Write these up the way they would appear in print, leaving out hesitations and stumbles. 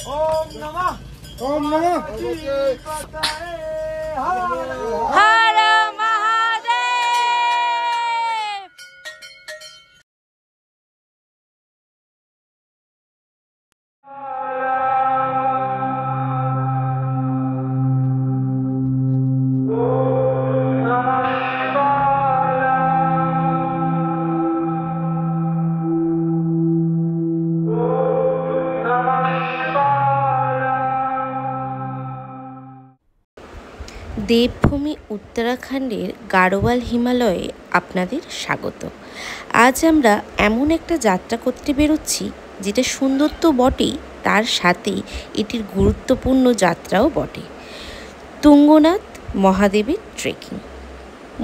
ओम नमः हर महादेव। দেবভূমি উত্তরাখণ্ডের গাড়োয়াল হিমালয়ে আপনাদের স্বাগত। আজ আমরা এমন একটা যাত্রা করতে বেরোচ্ছি যেটা সুন্দর তো বটেই, তার সাথে এটির গুরুত্বপূর্ণ যাত্রাও বটে। তুঙ্গনাথ মহাদেবের ট্রেকিং।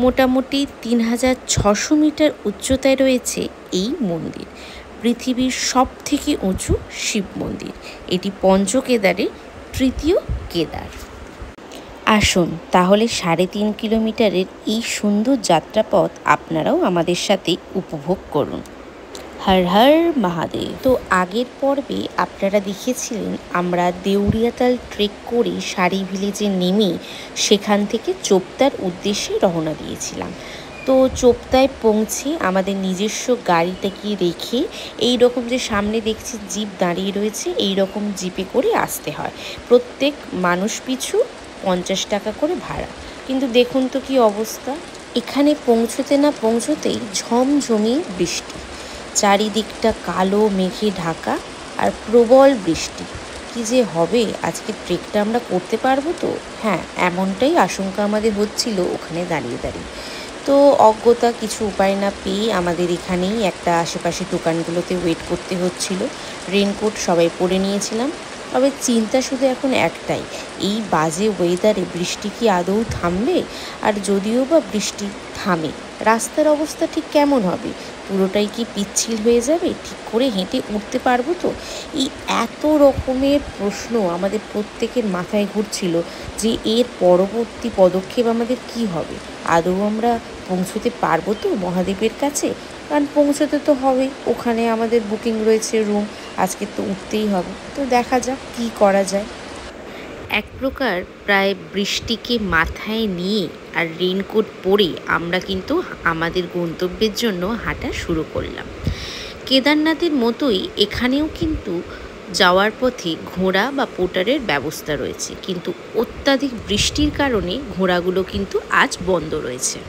মোটামুটি 3600 মিটার উচ্চতায় রয়েছে এই মন্দির। পৃথিবীর সবথেকে উঁচু শিব মন্দির। এটি পঞ্চকেদারের তৃতীয় কেদার। আসুন তাহলে 3.5 কিলোমিটারের এই সুন্দর যাত্রাপথ আপনারাও আমাদের সাথে উপভোগ করুন। হর হর মহাদেব। তো আগের পর্বে আপনারা দেখেছিলেন আমরা দেউরিয়াতাল ট্রেক করে সারি ভিলেজে নেমে সেখান থেকে চোপতার উদ্দেশ্যে রওনা দিয়েছিলাম। তো চোপতায় পৌঁছে আমাদের নিজস্ব গাড়িটাকে রেখে এই রকম যে সামনে দেখছি জিপ দাঁড়িয়ে রয়েছে, এই রকম জিপে করে আসতে হয়। প্রত্যেক মানুষ পিছু 50 টাকা করে ভাড়া। কিন্তু দেখুন তো কি অবস্থা, এখানে পৌঁছতে না পৌঁছতেই ঝমঝমিয়ে বৃষ্টি, চারিদিকটা কালো মেঘে ঢাকা আর প্রবল বৃষ্টি। কি যে হবে, আজকে ট্রেকটা আমরা করতে পারবো তো? হ্যাঁ, এমনটাই আশঙ্কা আমাদের হচ্ছিল ওখানে দাঁড়িয়ে দাঁড়িয়ে। তো অজ্ঞতা কিছু উপায় না পেয়ে আমাদের এখানেই একটা আশেপাশে দোকানগুলোতে ওয়েট করতে হচ্ছিল। রেনকোট সবাই পরে নিয়েছিলাম। তবে চিন্তা শুধু এখন একটাই, এই বাজে ওয়েদারে বৃষ্টি কি আদৌ থামবে? আর যদিও বা বৃষ্টি থামে, রাস্তার অবস্থা ঠিক কেমন হবে? পুরোটাই কি পিচ্ছিল হয়ে যাবে? ঠিক করে হেঁটে উঠতে পারবো তো? এই এত রকমের প্রশ্ন আমাদের প্রত্যেকের মাথায় ঘুরছিল যে এর পরবর্তী পদক্ষেপ আমাদের কি হবে। আদৌ আমরা পৌঁছতে পারবো তো মহাদেবের কাছে? কারণ পৌঁছতে তো হবে, ওখানে আমাদের বুকিং রয়েছে রুম, আজকে তো উঠতেই হবে। তো দেখা যাক কী করা যায়। এক প্রকার প্রায় বৃষ্টিকে মাথায় নিয়ে আর রেনকোট পরে আমরা কিন্তু আমাদের গন্তব্যের জন্য হাঁটা শুরু করলাম। কেদারনাথের মতোই এখানেও কিন্তু যাওয়ার পথে ঘোড়া বা পোটারের ব্যবস্থা রয়েছে, কিন্তু অত্যাধিক বৃষ্টির কারণে ঘোড়াগুলো কিন্তু আজ বন্ধ রয়েছে।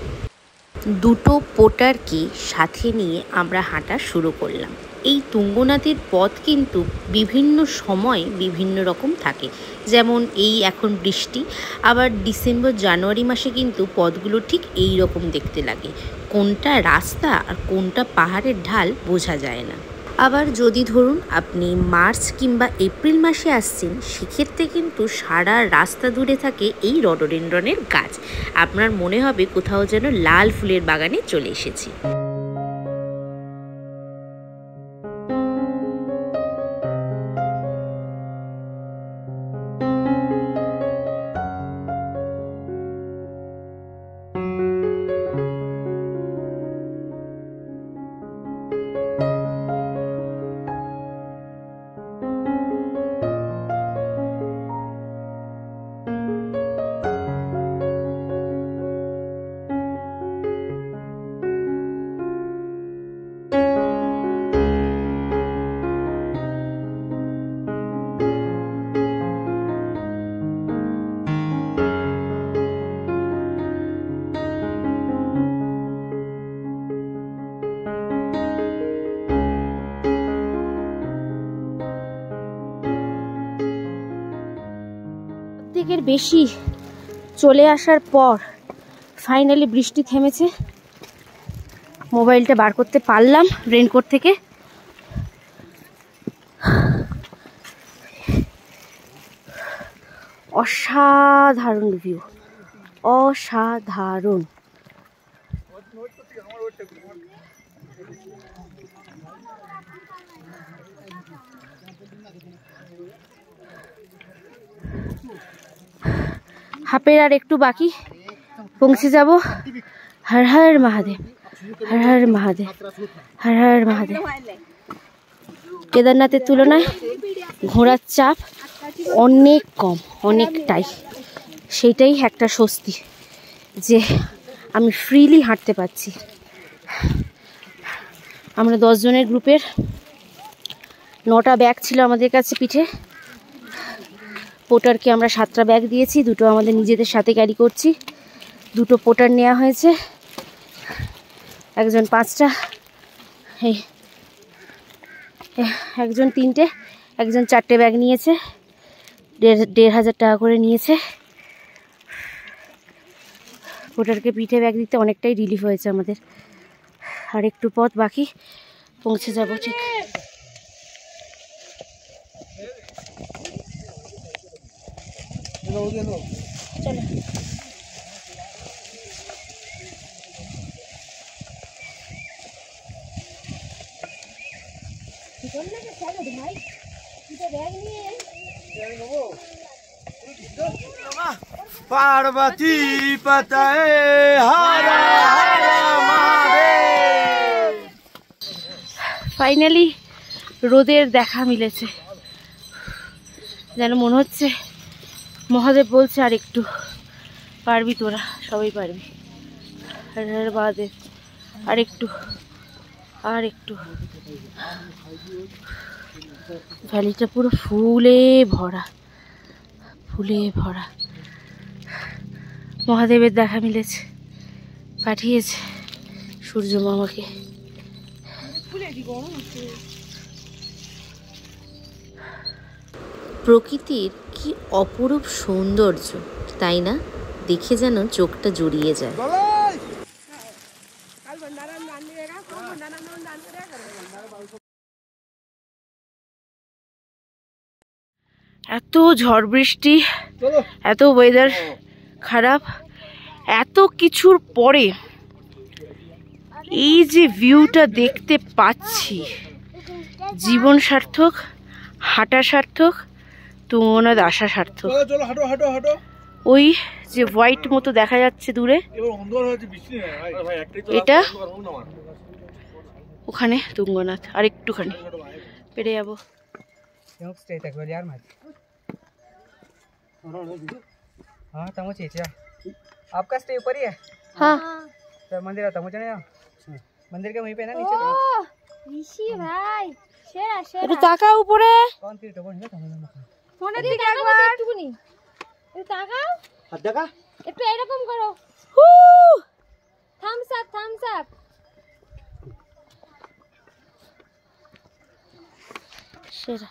দুটো পোটারকে সাথে নিয়ে আমরা হাঁটা শুরু করলাম। এই তুঙ্গনাথের পথ কিন্তু বিভিন্ন সময় বিভিন্ন রকম থাকে, যেমন এই এখন বৃষ্টি, আবার ডিসেম্বর জানুয়ারি মাসে কিন্তু পথগুলো ঠিক এই রকম দেখতে লাগে। কোনটা রাস্তা আর কোনটা পাহাড়ের ঢাল বোঝা যায় না। আবার যদি ধরুন আপনি মার্চ কিংবা এপ্রিল মাসে আসছেন, সেক্ষেত্রে কিন্তু সারা রাস্তা দূরে থাকে এই রডোডেনড্রনের গাছ। আপনার মনে হবে কোথাও যেন লাল ফুলের বাগানে চলে এসেছি। অর্ধেকের বেশি চলে আসার পর ফাইনালি বৃষ্টি থেমেছে। মোবাইলটা বার করতে পারলাম রেনকোট থেকে। অসাধারণ ভিউ, অসাধারণ। হাফের আর একটু বাকি, পৌঁছে যাব। হর হর মহাদেব, হর হর মহাদেব, হর হর মহাদেব। কেদারনাথের তুলনায় ঘোড়ার চাপ অনেক কম, অনেকটাই। সেইটাই একটা স্বস্তি যে আমি ফ্রিলি হাঁটতে পারছি। আমরা 10 জনের গ্রুপের 9টা ব্যাগ ছিল আমাদের কাছে পিঠে। পোটারকে আমরা 7টা ব্যাগ দিয়েছি, 2টো আমাদের নিজেদের সাথে ক্যারি করছি। 2টো পোটার নেওয়া হয়েছে, একজন 5টা, একজন 3টে, একজন 4টে ব্যাগ নিয়েছে। 1,500 টাকা করে নিয়েছে। পোটারকে পিঠে ব্যাগ দিতে অনেকটাই রিলিফ হয়েছে আমাদের। আর একটু পথ বাকি, পৌঁছে যাব ঠিক। চলো। पार्वती पतये हर हर महादेव। ফাইনালি রোদের দেখা মিলেছে। যেন মনে হচ্ছে মহাদেব বলছে আর একটু, পারবি তোরা, সবাই পারবি। হর হর মহাদেব, আর একটু, আর একটু। ভ্যালিটা পুরো ফুলে ভরা, ফুলে ভরা। মহাদেবের দেখা মিলেছে, পাঠিয়েছে সূর্য মামাকে। প্রকৃতির কি অপরূপ সৌন্দর্য, তাই না? দেখে যেন চোখটা জুড়িয়ে যায়। এত ঝড় বৃষ্টি, এত ওয়েদার খারাপ, এত কিছুর পরে এই যে ভিউটা দেখতে পাচ্ছি, জীবন সার্থক, হাঁটা সার্থক, তুঙ্গনাথ আসা সার্থক। ওই যে হোয়াইট মতো দেখা যাচ্ছে দূরে, এটা ওখানে তুঙ্গনাথ। আর একটুখানি পেরে যাবো। हाँ तमो चेचा आपका स्टे ऊपर ही है। हाँ तो मंदिर आता मुझे नहीं मंदिर के वहीं पे ना नीचे ঋষি ভাই সেরা সেরা একটু তাকা উপরে। कौन तीर तो बोल ना तमो ফোনের দিকে একবার একটুখানি একটু তাকাও, हाथ देखा একটু এরকম করো, থামস আপ থামস আপ। সেরা।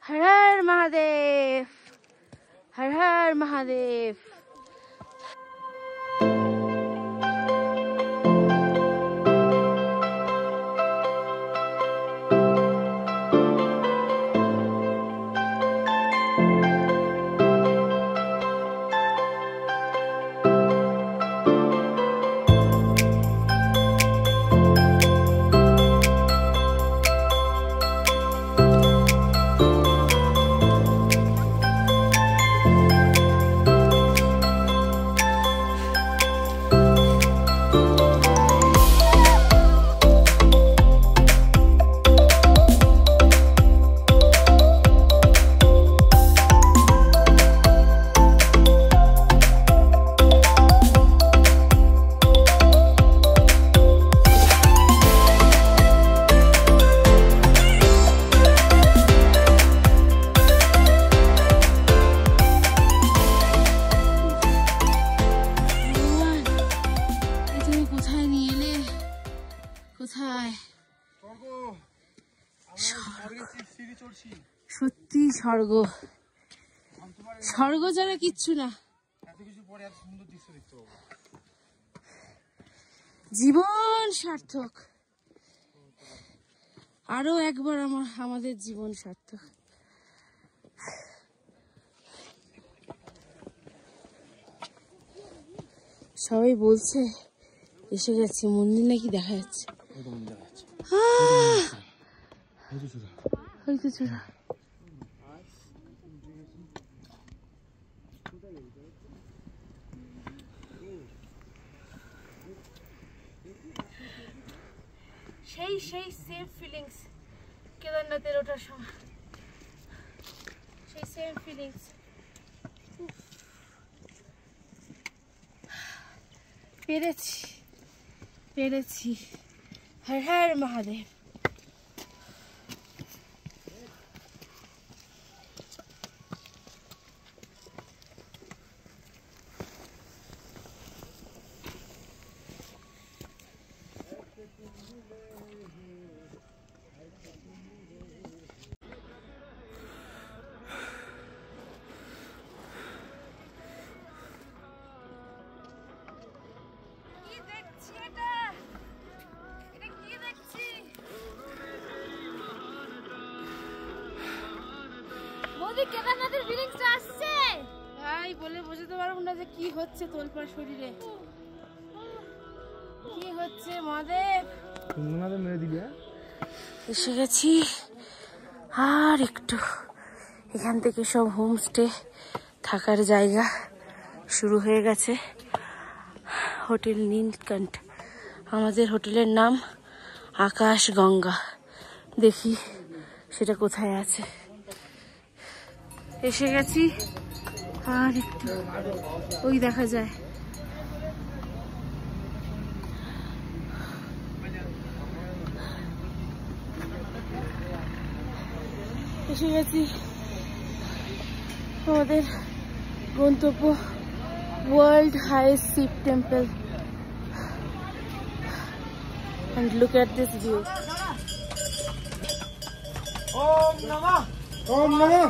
हर हर महादेव, हर हर महादेव। সত্যি স্বর্গ, স্বর্গ ছাড়া কিচ্ছু না। জীবন সার্থক, আরো একবার আমাদের জীবন সার্থক। সবাই বলছে এসে গেছে, মন্দির নাকি দেখা যাচ্ছে। হইতে চূড়া। সেই সেই সেম ফিলিংস কেদারনাথের ওঠার সময়, সেই সেম ফিলিংস। পেরেছি পেরেছি, হর হর মহাদেব। কেদারনাথের ফিলিংসটা আসছে ভাই, বলে বোঝাতে পারবো না যে কি হচ্ছে তোলপাড় শরীরে, কি হচ্ছে মহাদেব। মেরে দিবি। এসে গেছি আর একটু, এখান থেকে সব হোমস্টে থাকার জায়গা শুরু হয়ে গেছে। হোটেল নীলকণ্ঠ, আমাদের হোটেলের নাম আকাশ গঙ্গা। দেখি সেটা কোথায় আছে। এসে গেছি আর একটু, ওই দেখা যায়। এসে গেছি আমাদের গন্তব্য, world highest Shiv temple. And look at this view. ओम नमः ओम नमः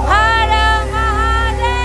हर महादेव।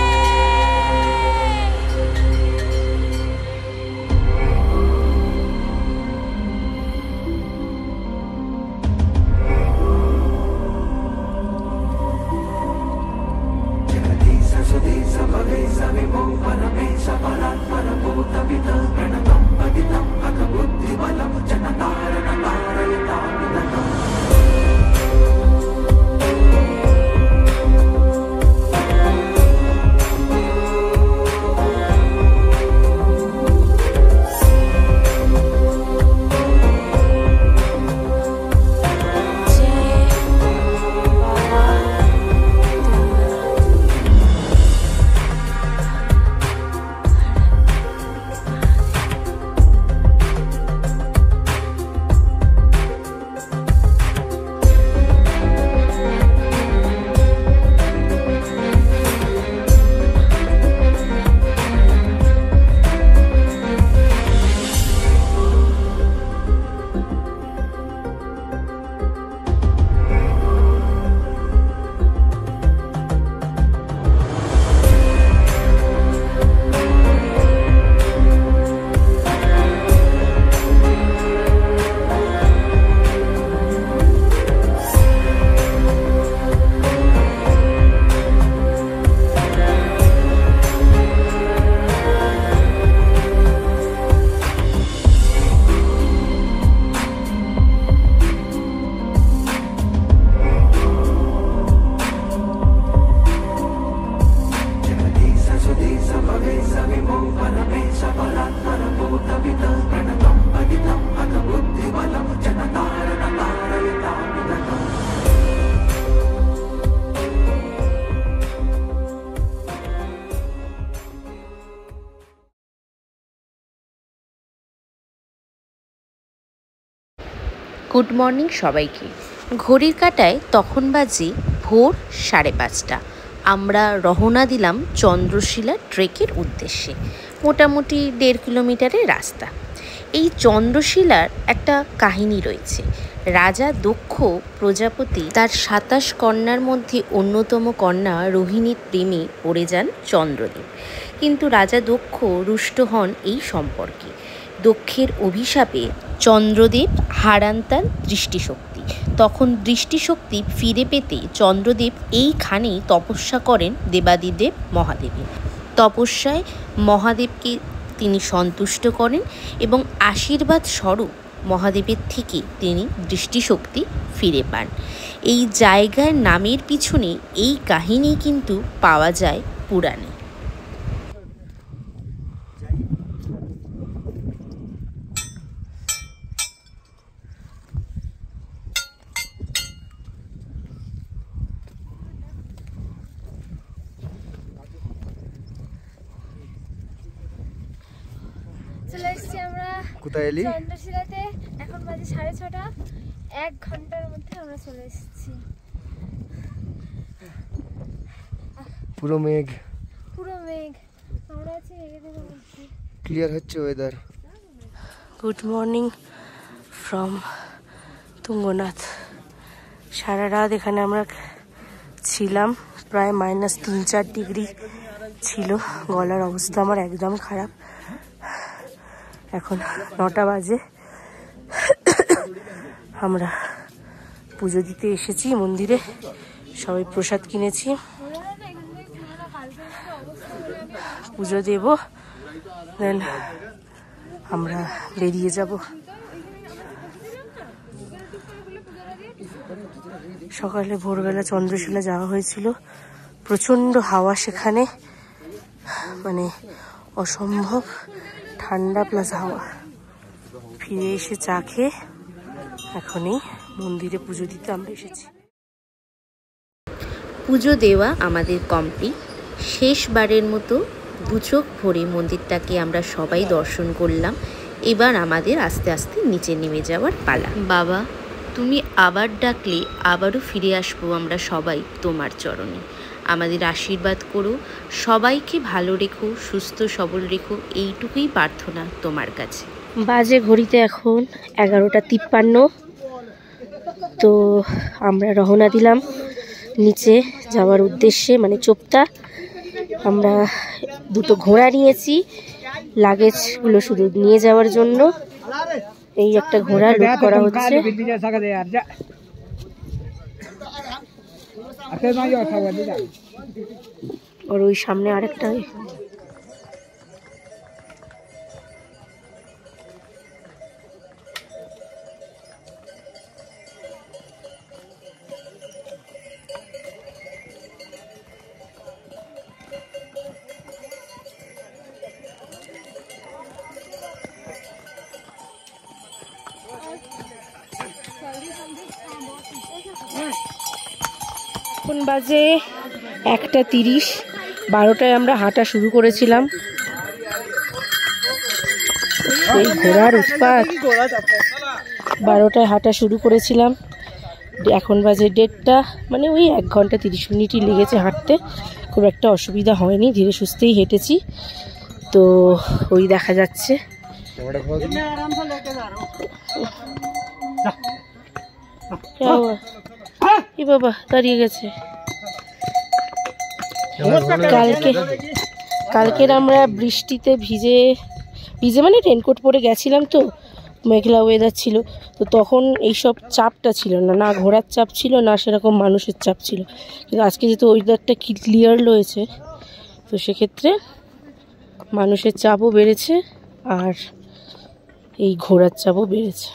গুড মর্নিং সবাইকে। ঘড়ির কাঁটায় তখন বাজে ভোর 5:30। আমরা রওনা দিলাম চন্দ্রশিলা ট্রেকের উদ্দেশ্যে। মোটামুটি 1.5 কিলোমিটারের রাস্তা। এই চন্দ্রশিলার একটা কাহিনী রয়েছে। রাজা দক্ষ প্রজাপতি তার 27 কন্যার মধ্যে অন্যতম কন্যা রোহিণীর প্রেমে পড়ে যান চন্দ্রদেব, কিন্তু রাজা দক্ষ রুষ্ট হন এই সম্পর্কে। দক্ষের অভিশাপে চন্দ্রদেব হারান তার দৃষ্টিশক্তি। তখন দৃষ্টিশক্তি ফিরে পেতে চন্দ্রদেব এইখানেই তপস্যা করেন দেবাদিদেব মহাদেবের। তপস্যায় মহাদেবকে তিনি সন্তুষ্ট করেন এবং আশীর্বাদ স্বরূপ মহাদেবের থেকে তিনি দৃষ্টিশক্তি ফিরে পান। এই জায়গার নামের পিছনে এই কাহিনী কিন্তু পাওয়া যায় পুরাণে। চলে এসেছি আমরা কোথায় এলি? চন্দ্রশিলাতে। এখন বাজে 6:30। 1 ঘন্টার মধ্যে আমরা চলে এসেছি। পুরো মেঘ, আমরা আছি মেঘেদের মধ্যে। ক্লিয়ার হচ্ছে weather. Good morning from Tungnath. সারা রাত এখানে আমরা ছিলাম, প্রায় -3-4 ডিগ্রি ছিল। গলার অবস্থা আমার একদম খারাপ। এখন 9টা বাজে। আমরা পুজো দিতে এসেছি মন্দিরে, সবাই প্রসাদ কিনেছি, পুজো দেব, দেন আমরা বেরিয়ে যাব। সকালে ভোরবেলা চন্দ্রশিলা যাওয়া হয়েছিল, প্রচণ্ড হাওয়া সেখানে, মানে অসম্ভব ঠান্ডা প্লাস হাওয়া। ফিরে এসে চা খেয়ে এখনই মন্দিরে পুজো দিতে আমরা এসেছি। পুজো দেওয়া আমাদের কমপ্লিট। শেষবারের মতো দু চোখ ভরে মন্দিরটাকে আমরা সবাই দর্শন করলাম। এবার আমাদের আস্তে আস্তে নিচে নেমে যাওয়ার পালা। বাবা, তুমি আবার ডাকলে আবারও ফিরে আসবো আমরা সবাই তোমার চরণে। আমাদের আশীর্বাদ করো, সবাইকে ভালো রেখো, সুস্থ সবল রেখো, এইটুকুই প্রার্থনা তোমার কাছে। বাজে ঘড়িতে এখন 11:53। তো আমরা রওনা দিলাম নিচে যাওয়ার উদ্দেশ্যে, মানে চোপতা। আমরা 2টো ঘোড়া নিয়েছি লাগেজগুলো শুধু নিয়ে যাওয়ার জন্য। এই একটা ঘোড়া লোড করা হচ্ছে। আর ওই সামনে আরেকটা। এখন বাজে 1:30। 12টায় আমরা হাঁটা শুরু করেছিলাম। এই ঘোড়ার উৎপাত। 12টায় হাঁটা শুরু করেছিলাম, এখন বাজে 1:30। মানে ওই 1 ঘন্টা 30 মিনিটই লেগেছে হাঁটতে। খুব একটা অসুবিধা হয়নি, ধীরে সুস্থেই হেঁটেছি। তো ওই দেখা যাচ্ছে। বাবা দাঁড়িয়ে গেছে। কালকের আমরা বৃষ্টিতে ভিজে মানে রেনকোট পরে গেছিলাম, তো মেঘলা ওয়েদার ছিল। তো তখন এইসব চাপটা ছিল না, না ঘোড়ার চাপ ছিল, না সেরকম মানুষের চাপ ছিল। কিন্তু আজকে যেহেতু ওয়েদারটা ক্লিয়ার রয়েছে, তো সেক্ষেত্রে মানুষের চাপও বেড়েছে আর এই ঘোড়ার চাপও বেড়েছে।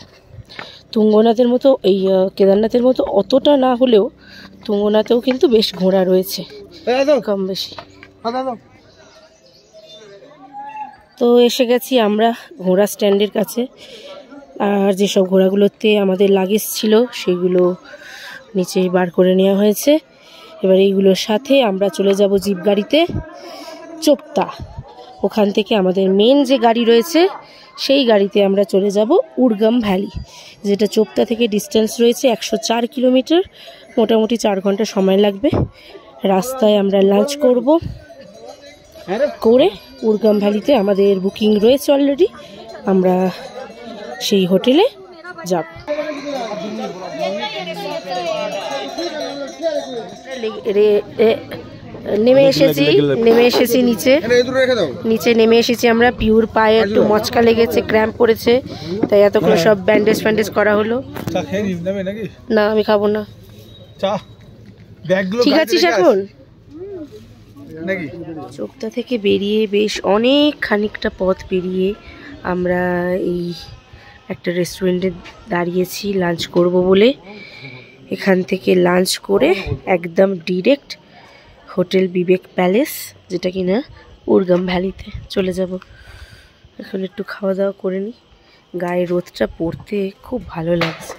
তুঙ্গনাথের মতো, এই কেদারনাথের মতো অতটা না হলেও তুঙ্গনাথেও কিন্তু বেশ ঘোড়া রয়েছে কম বেশি। তো এসে গেছি আমরা ঘোড়া স্ট্যান্ডের কাছে। আর যেসব ঘোড়াগুলোতে আমাদের লাগেজ ছিল সেগুলো নিচে বার করে নেওয়া হয়েছে। এবার এইগুলোর সাথে আমরা চলে যাব জিপ গাড়িতে চোপতা। ওখান থেকে আমাদের মেন যে গাড়ি রয়েছে সেই গাড়িতে আমরা চলে যাব উর্গাম ভ্যালি, যেটা চোপতা থেকে ডিস্টেন্স রয়েছে 104 কিলোমিটার। মোটামুটি 4 ঘন্টা সময় লাগবে। রাস্তায় আমরা লাঞ্চ করব, করে উর্গাম ভ্যালিতে আমাদের বুকিং রয়েছে অলরেডি। আমরা সেই হোটেলে যাব। নেমে এসেছি নিচে নেমে এসেছি আমরা। পিউর পায়ে একটু মচকা লেগেছে, ক্র্যাম্প পড়েছে, তাই এতক্ষণ সব ব্যান্ডেজ করা হলো। না আমি খাবো না। ঠিক আছিস এখন? চোপতা থেকে বেরিয়ে বেশ অনেক খানিকটা পথ পেরিয়ে আমরা এই একটা রেস্টুরেন্টে দাঁড়িয়েছি লাঞ্চ করব বলে। এখান থেকে লাঞ্চ করে একদম ডিরেক্ট হোটেল বিবেক প্যালেস, যেটা কিনা উর্গাম ভ্যালিতে চলে যাব। এখন একটু খাওয়া দাওয়া করে নিই, গায়ে রোদটা পড়তে খুব ভালো লাগছে।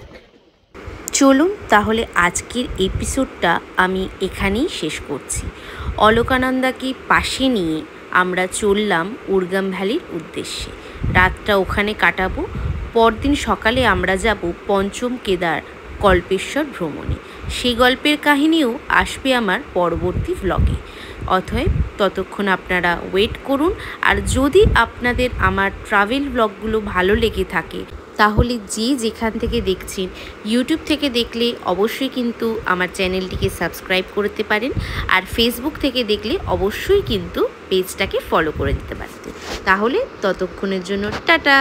চলুন তাহলে আজকের এপিসোডটা আমি এখানেই শেষ করছি। অলকানন্দাকে পাশে নিয়ে আমরা চললাম উর্গাম ভ্যালির উদ্দেশ্যে। রাতটা ওখানে কাটাবো। পরদিন সকালে আমরা যাব পঞ্চম কেদার কল্পেশ্বর ভ্রমণে। সেই গল্পের কাহিনীও আসবে আমার পরবর্তী ভ্লগে। অতএব ততক্ষণ আপনারা ওয়েট করুন। আর যদি আপনাদের আমার ট্রাভেল ব্লগগুলো ভালো লেগে থাকে তাহলে যে যেখান থেকে দেখছেন, ইউটিউব থেকে দেখলে অবশ্যই কিন্তু আমার চ্যানেলটিকে সাবস্ক্রাইব করতে পারেন, আর ফেসবুক থেকে দেখলে অবশ্যই কিন্তু পেজটাকে ফলো করে দিতে পারেন। তাহলে ততক্ষণের জন্য টাটা।